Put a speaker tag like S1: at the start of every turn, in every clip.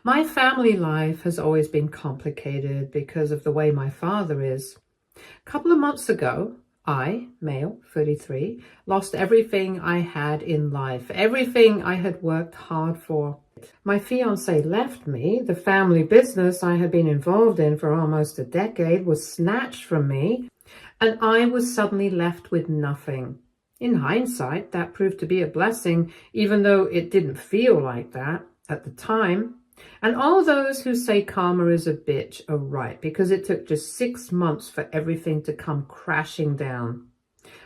S1: My family life has always been complicated because of the way my father is. A couple of months ago, I, male, 33, lost everything I had in life, everything I had worked hard for. My fiance left me. The family business I had been involved in for almost a decade was snatched from me, and I was suddenly left with nothing. In hindsight, that proved to be a blessing, even though it didn't feel like that at the time. And all those who say karma is a bitch are right, because it took just 6 months for everything to come crashing down.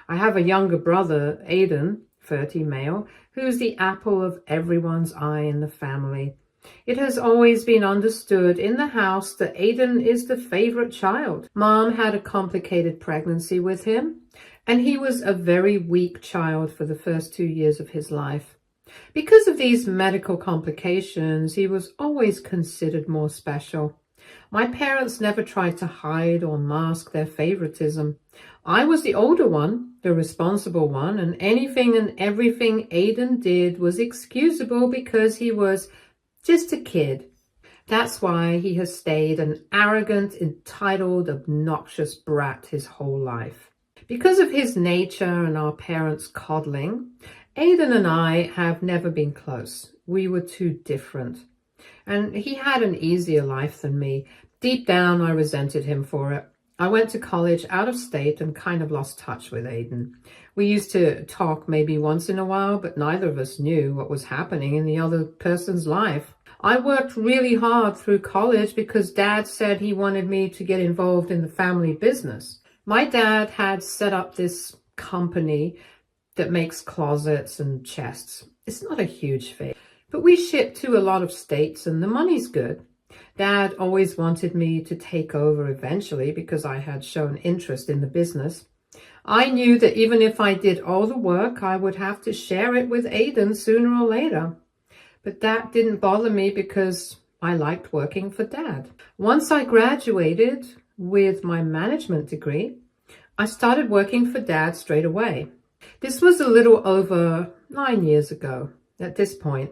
S1: I have a younger brother, Aiden, 30, male, who's the apple of everyone's eye in the family. It has always been understood in the house that Aiden is the favorite child. Mom had a complicated pregnancy with him, and he was a very weak child for the first 2 years of his life. Because of these medical complications, he was always considered more special. My parents never tried to hide or mask their favoritism. I was the older one, the responsible one, and anything and everything Aiden did was excusable because he was just a kid. That's why he has stayed an arrogant, entitled, obnoxious brat his whole life. Because of his nature and our parents' coddling, Aiden and I have never been close. We were too different. And he had an easier life than me. Deep down, I resented him for it. I went to college out of state and kind of lost touch with Aiden. We used to talk maybe once in a while, but neither of us knew what was happening in the other person's life. I worked really hard through college because Dad said he wanted me to get involved in the family business. My dad had set up this company that makes closets and chests. It's not a huge fee, but we ship to a lot of states and the money's good. Dad always wanted me to take over eventually because I had shown interest in the business. I knew that even if I did all the work, I would have to share it with Aiden sooner or later. But that didn't bother me because I liked working for Dad. Once I graduated with my management degree, I started working for Dad straight away. This was a little over 9 years ago. At this point,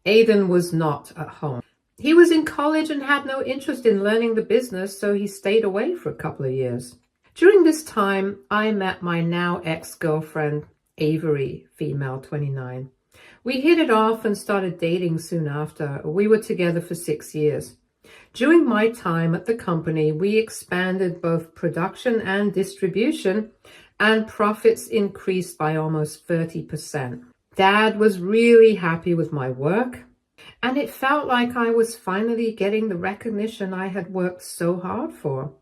S1: Aiden was not at home. He was in college and had no interest in learning the business, so he stayed away for a couple of years. During this time, I met my now ex-girlfriend, Avery, female, 29. We hit it off and started dating soon after. We were together for 6 years. During my time at the company, we expanded both production and distribution, and profits increased by almost 30%. Dad was really happy with my work, and it felt like I was finally getting the recognition I had worked so hard for.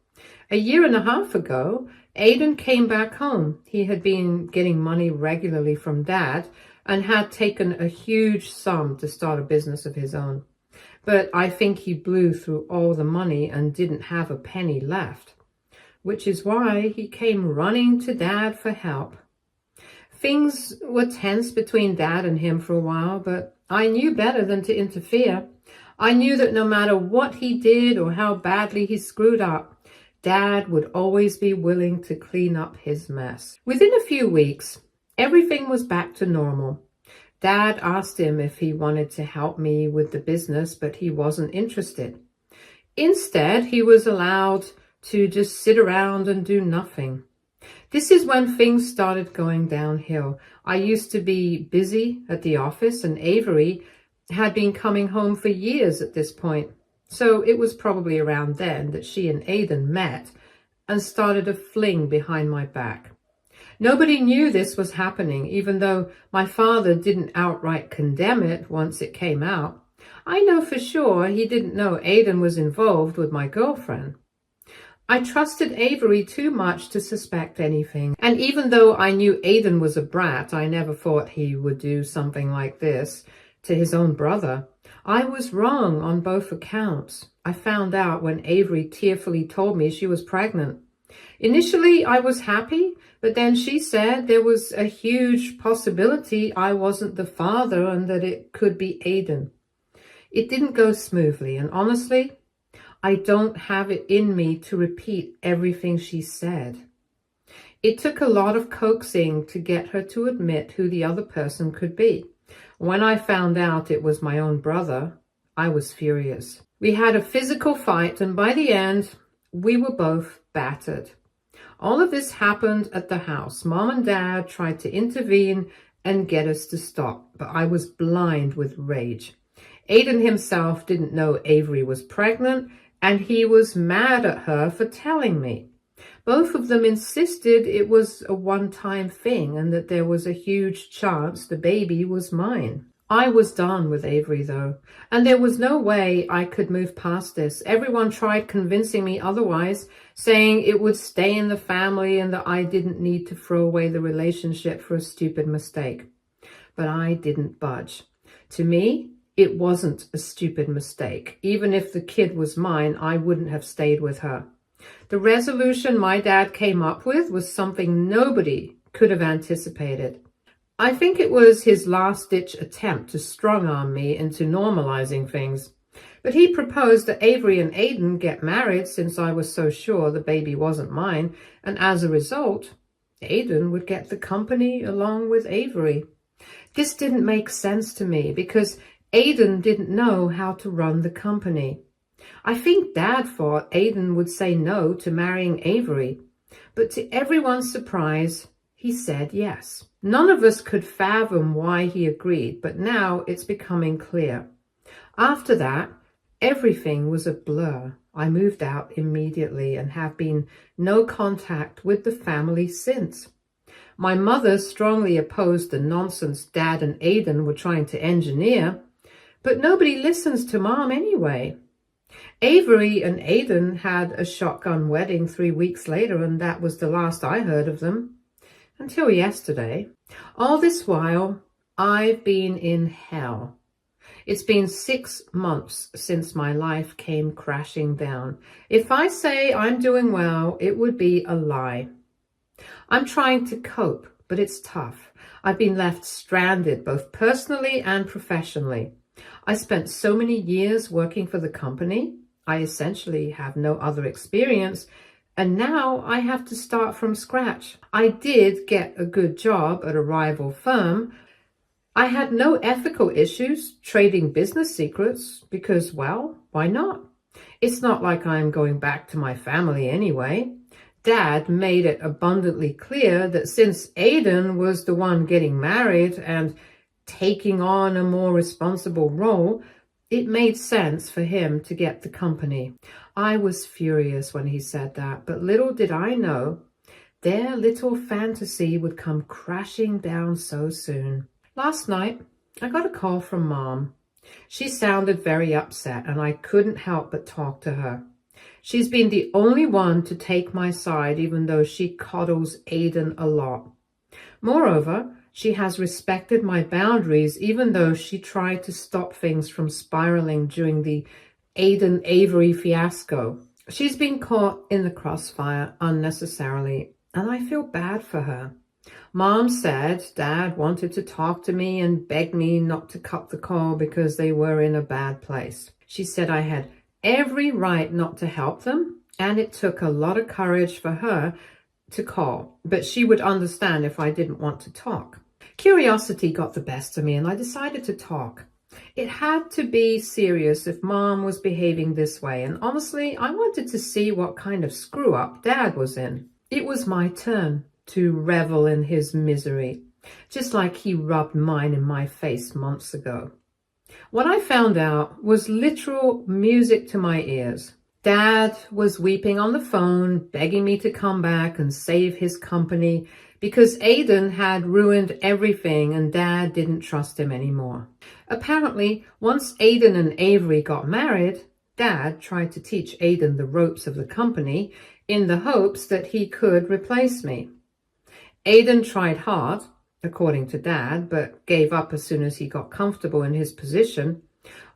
S1: A year and a half ago, Aiden came back home. He had been getting money regularly from Dad and had taken a huge sum to start a business of his own. But I think he blew through all the money and didn't have a penny left, which is why he came running to Dad for help. Things were tense between Dad and him for a while, but I knew better than to interfere. I knew that no matter what he did or how badly he screwed up, Dad would always be willing to clean up his mess. Within a few weeks, everything was back to normal. Dad asked him if he wanted to help me with the business, but he wasn't interested. Instead, he was allowed to just sit around and do nothing. This is when things started going downhill. I used to be busy at the office, and Avery had been coming home for years at this point. So it was probably around then that she and Aiden met and started a fling behind my back. Nobody knew this was happening, even though my father didn't outright condemn it once it came out. I know for sure he didn't know Aiden was involved with my girlfriend. I trusted Avery too much to suspect anything, and even though I knew Aiden was a brat, I never thought he would do something like this to his own brother. I was wrong on both accounts. I found out when Avery tearfully told me she was pregnant. Initially, I was happy, but then she said there was a huge possibility I wasn't the father and that it could be Aiden. It didn't go smoothly, and honestly, I don't have it in me to repeat everything she said. It took a lot of coaxing to get her to admit who the other person could be. When I found out it was my own brother, I was furious. We had a physical fight, and by the end, we were both battered. All of this happened at the house. Mom and Dad tried to intervene and get us to stop, but I was blind with rage. Aiden himself didn't know Avery was pregnant, and he was mad at her for telling me. Both of them insisted it was a one-time thing and that there was a huge chance the baby was mine. I was done with Avery, though, and there was no way I could move past this. Everyone tried convincing me otherwise, saying it would stay in the family and that I didn't need to throw away the relationship for a stupid mistake. But I didn't budge. To me, it wasn't a stupid mistake. Even if the kid was mine, I wouldn't have stayed with her. The resolution my dad came up with was something nobody could have anticipated. I think it was his last-ditch attempt to strong-arm me into normalizing things. But he proposed that Avery and Aiden get married since I was so sure the baby wasn't mine, and as a result, Aiden would get the company along with Avery. This didn't make sense to me because Aiden didn't know how to run the company. I think Dad thought Aiden would say no to marrying Avery, but to everyone's surprise, he said yes. None of us could fathom why he agreed, but now it's becoming clear. After that, everything was a blur. I moved out immediately and have been no contact with the family since. My mother strongly opposed the nonsense Dad and Aiden were trying to engineer, but nobody listens to Mom anyway. Avery and Aiden had a shotgun wedding 3 weeks later, and that was the last I heard of them. Until yesterday. All this while, I've been in hell. It's been 6 months since my life came crashing down. If I say I'm doing well, it would be a lie. I'm trying to cope, but it's tough. I've been left stranded, both personally and professionally. I spent so many years working for the company. I essentially have no other experience, and now I have to start from scratch. I did get a good job at a rival firm. I had no ethical issues trading business secrets because, well, why not? It's not like I'm going back to my family anyway. Dad made it abundantly clear that since Aiden was the one getting married and taking on a more responsible role, it made sense for him to get the company. I was furious when he said that, but little did I know their little fantasy would come crashing down so soon. Last night, I got a call from Mom. She sounded very upset, and I couldn't help but talk to her. She's been the only one to take my side, even though she coddles Aiden a lot. Moreover, she has respected my boundaries, even though she tried to stop things from spiraling during the Aiden-Avery fiasco. She's been caught in the crossfire unnecessarily, and I feel bad for her. Mom said Dad wanted to talk to me and begged me not to cut the call because they were in a bad place. She said I had every right not to help them, and it took a lot of courage for her to call, but she would understand if I didn't want to talk. Curiosity got the best of me, and I decided to talk. It had to be serious if Mom was behaving this way, and honestly, I wanted to see what kind of screw-up Dad was in. It was my turn to revel in his misery, just like he rubbed mine in my face months ago. What I found out was literal music to my ears. Dad was weeping on the phone, begging me to come back and save his company because Aiden had ruined everything and Dad didn't trust him anymore. Apparently, once Aiden and Avery got married, Dad tried to teach Aiden the ropes of the company in the hopes that he could replace me. Aiden tried hard, according to Dad, but gave up as soon as he got comfortable in his position.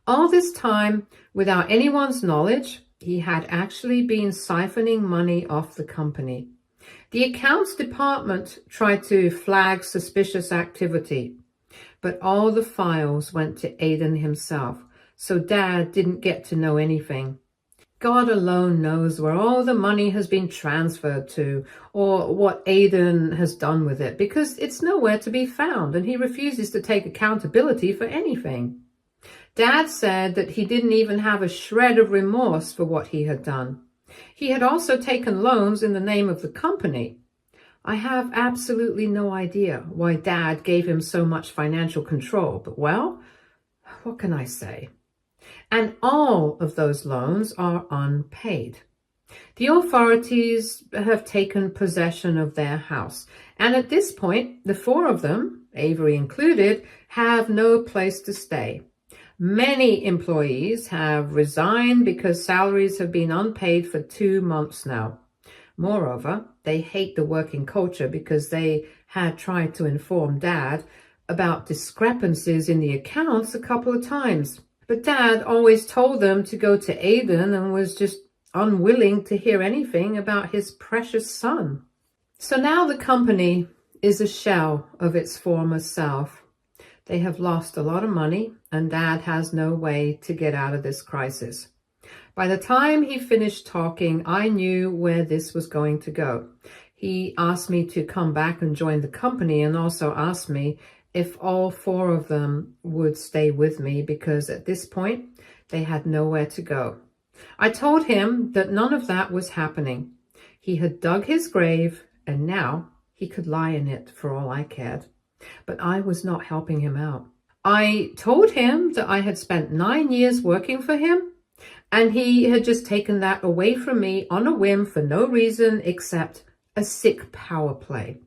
S1: All this time, without anyone's knowledge, he had actually been siphoning money off the company. The accounts department tried to flag suspicious activity, but all the files went to Aiden himself, so Dad didn't get to know anything. God alone knows where all the money has been transferred to or what Aiden has done with it, because it's nowhere to be found and he refuses to take accountability for anything. Dad said that he didn't even have a shred of remorse for what he had done. He had also taken loans in the name of the company. I have absolutely no idea why Dad gave him so much financial control, but well, what can I say? And all of those loans are unpaid. The authorities have taken possession of their house, and at this point, the four of them, Avery included, have no place to stay. Many employees have resigned because salaries have been unpaid for 2 months now. Moreover, they hate the working culture because they had tried to inform Dad about discrepancies in the accounts a couple of times. But Dad always told them to go to Aiden and was just unwilling to hear anything about his precious son. So now the company is a shell of its former self. They have lost a lot of money, and Dad has no way to get out of this crisis. By the time he finished talking, I knew where this was going to go. He asked me to come back and join the company, and also asked me if all four of them would stay with me, because at this point, they had nowhere to go. I told him that none of that was happening. He had dug his grave, and now he could lie in it for all I cared. But I was not helping him out. I told him that I had spent 9 years working for him, and he had just taken that away from me on a whim for no reason except a sick power play.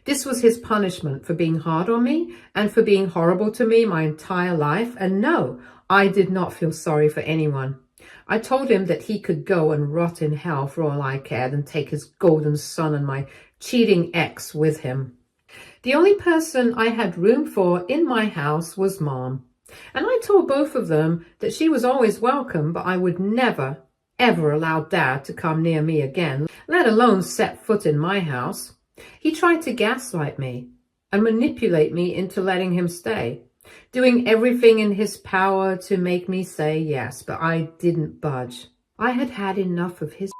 S1: This was his punishment for being hard on me and for being horrible to me my entire life. And no, I did not feel sorry for anyone. I told him that he could go and rot in hell for all I cared and take his golden son and my cheating ex with him. The only person I had room for in my house was Mom. And I told both of them that she was always welcome, but I would never, ever allow Dad to come near me again, let alone set foot in my house. He tried to gaslight me and manipulate me into letting him stay, doing everything in his power to make me say yes, but I didn't budge. I had had enough of his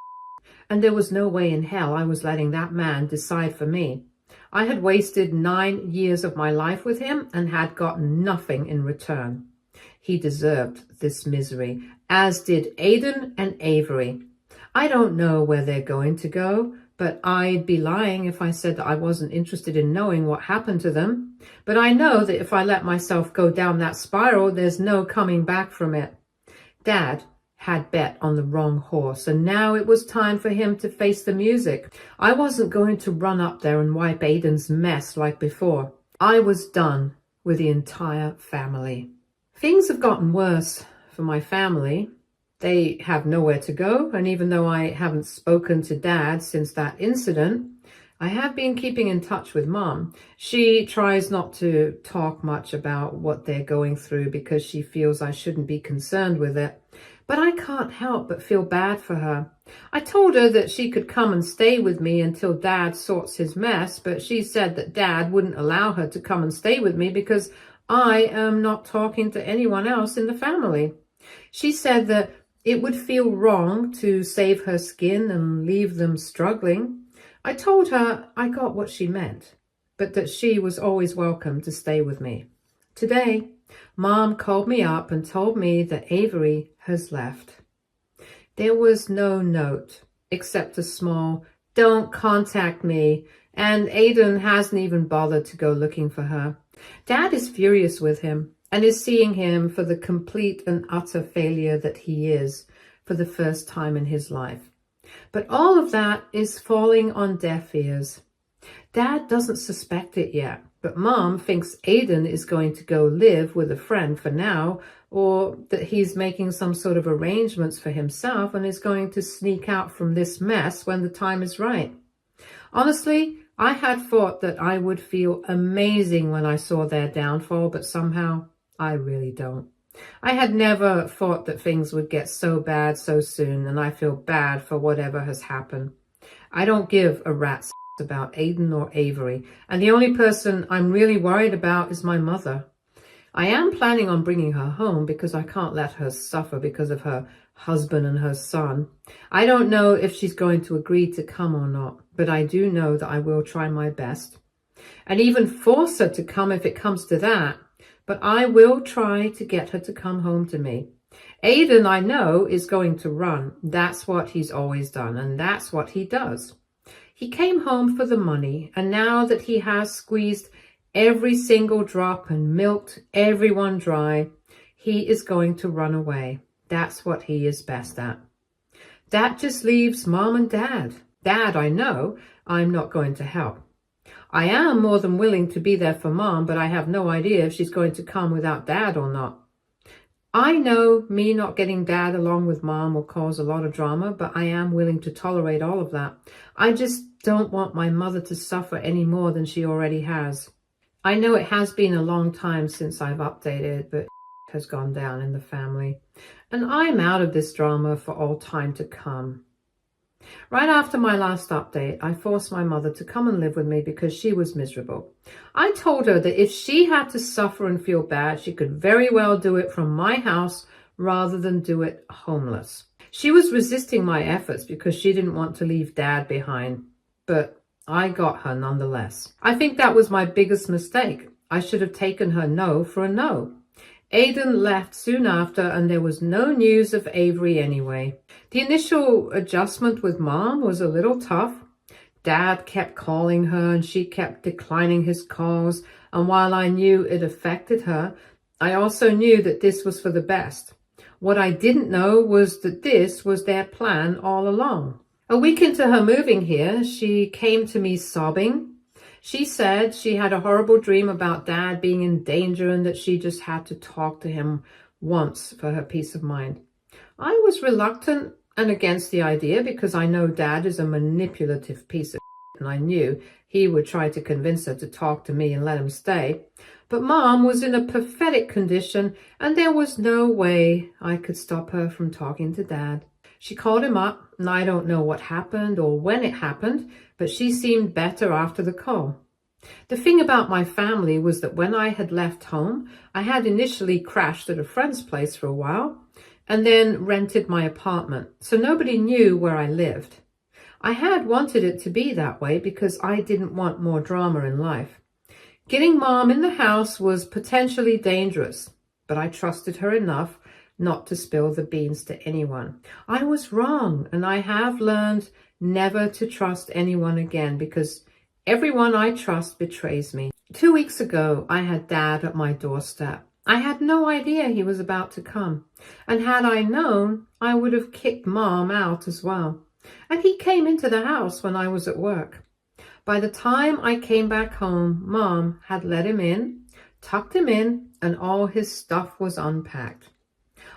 S1: and there was no way in hell I was letting that man decide for me. I had wasted 9 years of my life with him and had gotten nothing in return. He deserved this misery, as did Aiden and Avery. I don't know where they're going to go, but I'd be lying if I said that I wasn't interested in knowing what happened to them. But I know that if I let myself go down that spiral, there's no coming back from it. Dad had bet on the wrong horse, and now it was time for him to face the music. I wasn't going to run up there and wipe Aiden's mess like before. I was done with the entire family. Things have gotten worse for my family. They have nowhere to go, and even though I haven't spoken to Dad since that incident, I have been keeping in touch with Mom. She tries not to talk much about what they're going through because she feels I shouldn't be concerned with it. But I can't help but feel bad for her. I told her that she could come and stay with me until Dad sorts his mess, but she said that Dad wouldn't allow her to come and stay with me because I am not talking to anyone else in the family. She said that it would feel wrong to save her skin and leave them struggling. I told her I got what she meant, but that she was always welcome to stay with me. Today, Mom called me up and told me that Avery has left. There was no note except a small, "Don't contact me," and Aiden hasn't even bothered to go looking for her. Dad is furious with him and is seeing him for the complete and utter failure that he is for the first time in his life. But all of that is falling on deaf ears. Dad doesn't suspect it yet, but Mom thinks Aiden is going to go live with a friend for now, or that he's making some sort of arrangements for himself and is going to sneak out from this mess when the time is right. Honestly, I had thought that I would feel amazing when I saw their downfall, but somehow I really don't. I had never thought that things would get so bad so soon, and I feel bad for whatever has happened. I don't give a rat's about Aiden or Avery, and the only person I'm really worried about is my mother. I am planning on bringing her home because I can't let her suffer because of her husband and her son. I don't know if she's going to agree to come or not, but I do know that I will try my best and even force her to come if it comes to that. but I will try to get her to come home to me. Aiden, I know, is going to run. That's what he's always done, and that's what he does. He came home for the money, and now that he has squeezed every single drop and milked everyone dry, he is going to run away. That's what he is best at. That just leaves Mom and Dad. Dad, I know, I'm not going to help. I am more than willing to be there for Mom, but I have no idea if she's going to come without Dad or not. I know me not getting Dad along with Mom will cause a lot of drama, but I am willing to tolerate all of that. I just don't want my mother to suffer any more than she already has. I know it has been a long time since I've updated, but has gone down in the family, and I'm out of this drama for all time to come. Right after my last update, I forced my mother to come and live with me because she was miserable. I told her that if she had to suffer and feel bad, she could very well do it from my house rather than do it homeless. She was resisting my efforts because she didn't want to leave Dad behind, but I got her nonetheless. I think that was my biggest mistake. I should have taken her no for a no. Aiden left soon after, and there was no news of Avery anyway. The initial adjustment with Mom was a little tough. Dad kept calling her and she kept declining his calls, and while I knew it affected her, I also knew that this was for the best. What I didn't know was that this was their plan all along. A week into her moving here, she came to me sobbing. She said she had a horrible dream about Dad being in danger and that she just had to talk to him once for her peace of mind. I was reluctant and against the idea because I know Dad is a manipulative piece of shit, and I knew he would try to convince her to talk to me and let him stay. But Mom was in a pathetic condition and there was no way I could stop her from talking to Dad. She called him up, and I don't know what happened or when it happened, but she seemed better after the call. The thing about my family was that when I had left home, I had initially crashed at a friend's place for a while and then rented my apartment, so nobody knew where I lived. I had wanted it to be that way because I didn't want more drama in life. Getting Mom in the house was potentially dangerous, but I trusted her enough not to spill the beans to anyone. I was wrong, and I have learned never to trust anyone again because everyone I trust betrays me. 2 weeks ago, I had Dad at my doorstep. I had no idea he was about to come, and had I known, I would have kicked Mom out as well. And he came into the house when I was at work. By the time I came back home, Mom had let him in, tucked him in, and all his stuff was unpacked.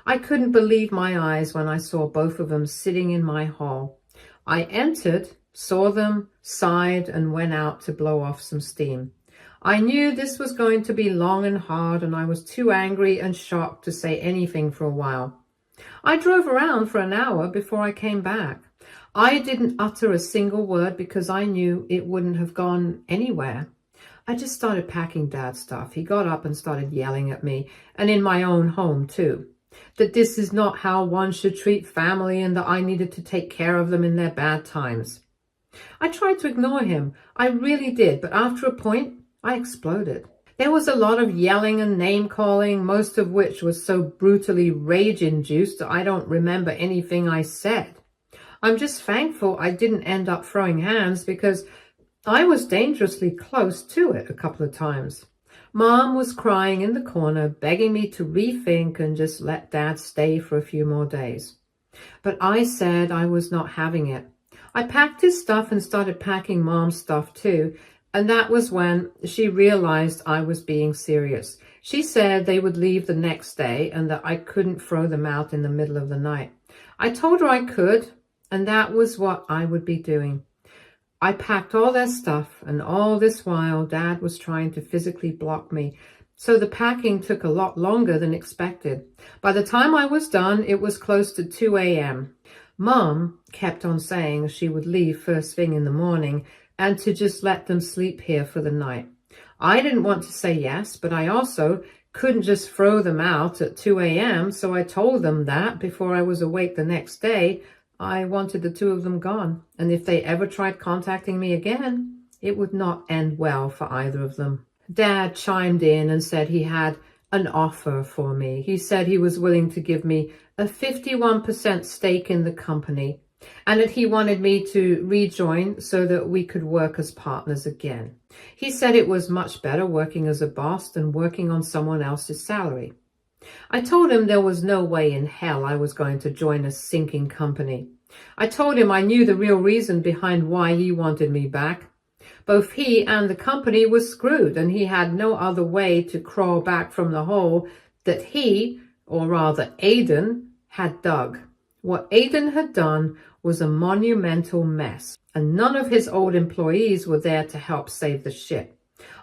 S1: I couldn't believe my eyes when I saw both of them sitting in my hall. I entered, saw them, sighed, and went out to blow off some steam. I knew this was going to be long and hard, and I was too angry and shocked to say anything for a while. I drove around for an hour before I came back. I didn't utter a single word because I knew it wouldn't have gone anywhere. I just started packing Dad's stuff. He got up and started yelling at me, and in my own home too, that this is not how one should treat family and that I needed to take care of them in their bad times. I tried to ignore him. I really did, but after a point, I exploded. There was a lot of yelling and name-calling, most of which was so brutally rage-induced that I don't remember anything I said. I'm just thankful I didn't end up throwing hands because I was dangerously close to it a couple of times. Mom was crying in the corner, begging me to rethink and just let Dad stay for a few more days. But I said I was not having it. I packed his stuff and started packing Mom's stuff too, and that was when she realized I was being serious. She said they would leave the next day and that I couldn't throw them out in the middle of the night. I told her I could, and that was what I would be doing. I packed all their stuff, and all this while Dad was trying to physically block me, so the packing took a lot longer than expected. By the time I was done, it was close to 2 a.m. Mom kept on saying she would leave first thing in the morning and to just let them sleep here for the night. I didn't want to say yes, but I also couldn't just throw them out at 2 a.m., so I told them that before I was awake the next day, I wanted the two of them gone, and if they ever tried contacting me again, it would not end well for either of them. Dad chimed in and said he had an offer for me. He said he was willing to give me a 51% stake in the company and that he wanted me to rejoin so that we could work as partners again. He said it was much better working as a boss than working on someone else's salary. I told him there was no way in hell I was going to join a sinking company. I told him I knew the real reason behind why he wanted me back. Both he and the company were screwed, and he had no other way to crawl back from the hole that he, or rather Aidan, had dug. What Aidan had done was a monumental mess, and none of his old employees were there to help save the ship.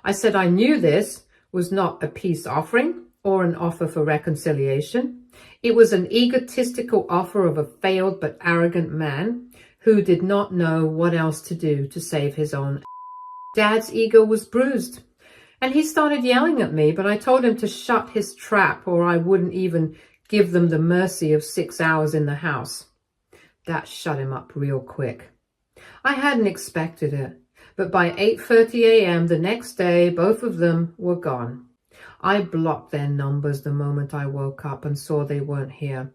S1: I said I knew this was not a peace offering or an offer for reconciliation. It was an egotistical offer of a failed but arrogant man who did not know what else to do to save his own. Dad's ego was bruised, and he started yelling at me, but I told him to shut his trap or I wouldn't even give them the mercy of 6 hours in the house. That shut him up real quick. I hadn't expected it, but by 8:30 a.m. the next day, both of them were gone. I blocked their numbers the moment I woke up and saw they weren't here.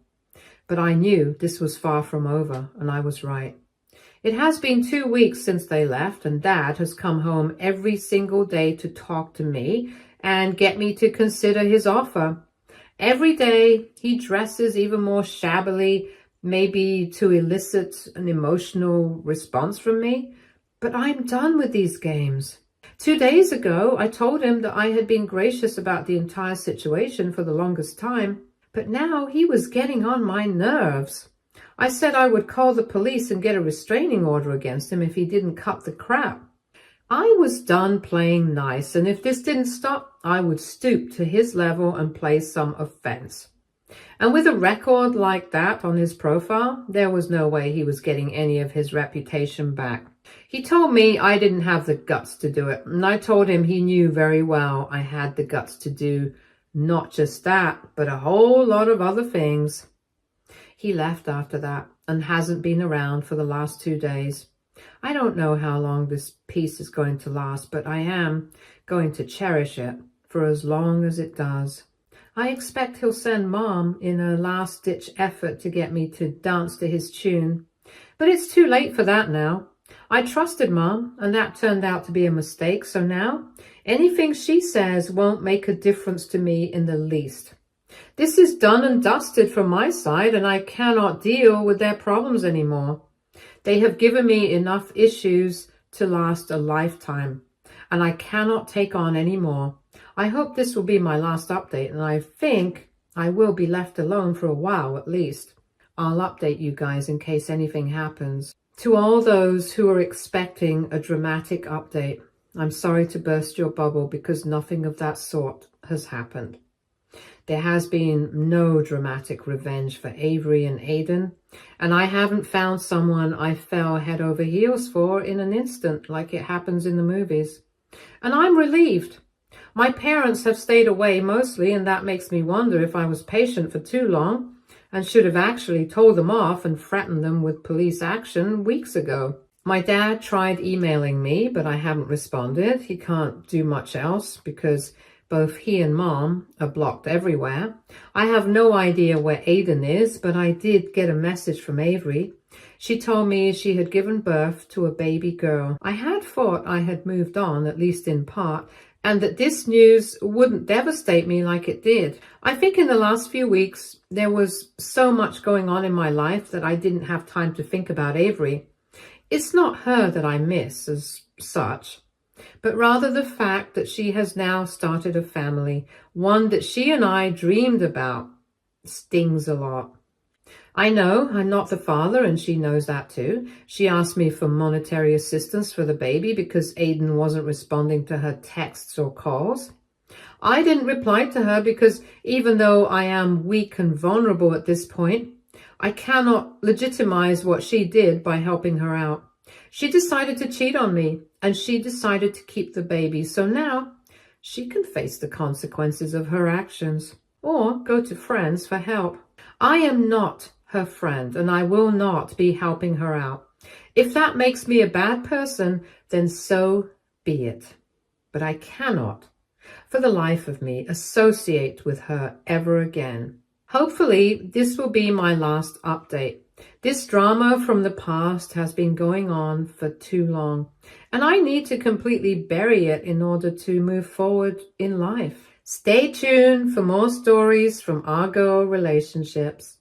S1: But I knew this was far from over, and I was right. It has been 2 weeks since they left, and Dad has come home every single day to talk to me and get me to consider his offer. Every day he dresses even more shabbily, maybe to elicit an emotional response from me. But I'm done with these games. 2 days ago, I told him that I had been gracious about the entire situation for the longest time, but now he was getting on my nerves. I said I would call the police and get a restraining order against him if he didn't cut the crap. I was done playing nice, and if this didn't stop, I would stoop to his level and play some offense. And with a record like that on his profile, there was no way he was getting any of his reputation back. He told me I didn't have the guts to do it, and I told him he knew very well I had the guts to do not just that, but a whole lot of other things. He left after that and hasn't been around for the last 2 days. I don't know how long this peace is going to last, but I am going to cherish it for as long as it does. I expect he'll send Mom in a last-ditch effort to get me to dance to his tune. But it's too late for that now. I trusted Mom, and that turned out to be a mistake, so now anything she says won't make a difference to me in the least. This is done and dusted from my side, and I cannot deal with their problems anymore. They have given me enough issues to last a lifetime, and I cannot take on any more. I hope this will be my last update, and I think I will be left alone for a while at least. I'll update you guys in case anything happens. To all those who are expecting a dramatic update, I'm sorry to burst your bubble because nothing of that sort has happened. There has been no dramatic revenge for Avery and Aidan, and I haven't found someone I fell head over heels for in an instant like it happens in the movies. And I'm relieved. My parents have stayed away mostly, and that makes me wonder if I was patient for too long and should have actually told them off and threatened them with police action weeks ago. My dad tried emailing me, but I haven't responded. He can't do much else because both he and Mom are blocked everywhere. I have no idea where Aidan is, but I did get a message from Avery. She told me she had given birth to a baby girl. I had thought I had moved on, at least in part, and that this news wouldn't devastate me like it did. I think in the last few weeks, there was so much going on in my life that I didn't have time to think about Avery. It's not her that I miss as such, but rather the fact that she has now started a family, one that she and I dreamed about, stings a lot. I know I'm not the father, and she knows that too. She asked me for monetary assistance for the baby because Aidan wasn't responding to her texts or calls. I didn't reply to her because even though I am weak and vulnerable at this point, I cannot legitimize what she did by helping her out. She decided to cheat on me, and she decided to keep the baby, so now she can face the consequences of her actions or go to friends for help. I am not her friend, and I will not be helping her out. If that makes me a bad person, then so be it. But I cannot for the life of me, associate with her ever again. Hopefully, this will be my last update. This drama from the past has been going on for too long, and I need to completely bury it in order to move forward in life. Stay tuned for more stories from our girl relationships.